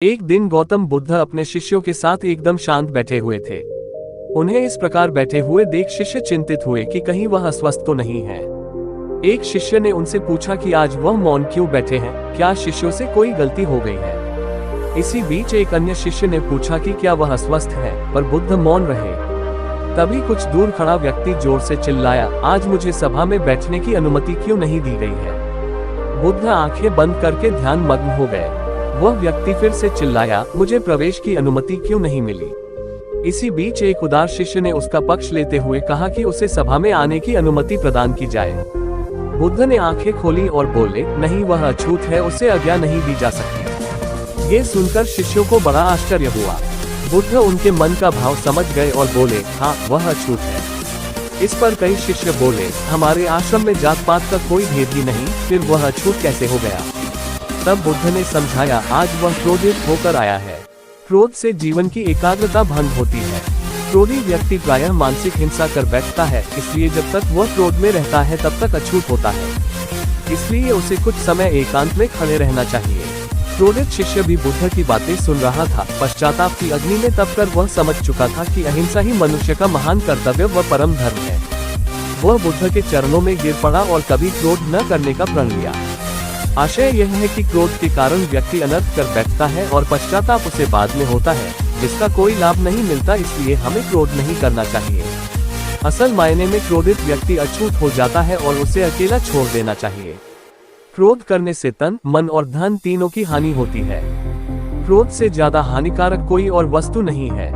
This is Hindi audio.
एक दिन गौतम बुद्ध अपने शिष्यों के साथ एकदम शांत बैठे हुए थे। उन्हें इस प्रकार बैठे हुए देख शिष्य चिंतित हुए कि कहीं वह अस्वस्थ तो नहीं है। एक शिष्य ने उनसे पूछा कि आज वह मौन क्यों बैठे हैं, क्या शिष्यों से कोई गलती हो गई है। इसी बीच एक अन्य शिष्य ने पूछा कि क्या वह अस्वस्थ है, पर बुद्ध मौन रहे। तभी कुछ दूर खड़ा व्यक्ति जोर से चिल्लाया, आज मुझे सभा में बैठने की अनुमति क्यों नहीं दी गई है। बुद्ध आंखें बंद करके ध्यान मग्न हो गए। वह व्यक्ति फिर से चिल्लाया, मुझे प्रवेश की अनुमति क्यों नहीं मिली। इसी बीच एक उदार शिष्य ने उसका पक्ष लेते हुए कहा कि उसे सभा में आने की अनुमति प्रदान की जाए। बुद्ध ने आंखें खोली और बोले, नहीं, वह अछूत है, उसे आज्ञा नहीं दी जा सकती। ये सुनकर शिष्यों को बड़ा आश्चर्य हुआ। बुद्ध उनके मन का भाव समझ गए और बोले, हाँ, वह अछूत है। इस पर कई शिष्य बोले, हमारे आश्रम में जात पात का कोई भेद ही नहीं, फिर वह अछूत कैसे हो गया। तब बुद्ध ने समझाया, आज वह क्रोधित होकर आया है। क्रोध से जीवन की एकाग्रता भंग होती है। क्रोधी व्यक्ति प्रायः मानसिक हिंसा कर बैठता है, इसलिए जब तक वह क्रोध में रहता है तब तक अछूत होता है। इसलिए उसे कुछ समय एकांत में खड़े रहना चाहिए। क्रोधित शिष्य भी बुद्ध की बातें सुन रहा था। पश्चाताप की अग्नि में तपकर वह समझ चुका था कि अहिंसा ही मनुष्य का महान कर्तव्य व परम धर्म है। वह बुद्ध के चरणों में गिर पड़ा और कभी क्रोध न करने का प्रण लिया। आशय यह है कि क्रोध के कारण व्यक्ति अनर्थ कर बैठता है और पश्चाताप उसे बाद में होता है, जिसका कोई लाभ नहीं मिलता। इसलिए हमें क्रोध नहीं करना चाहिए। असल मायने में क्रोधित व्यक्ति अछूत हो जाता है और उसे अकेला छोड़ देना चाहिए। क्रोध करने से तन, मन और धन तीनों की हानि होती है। क्रोध से ज्यादा हानिकारक कोई और वस्तु नहीं है।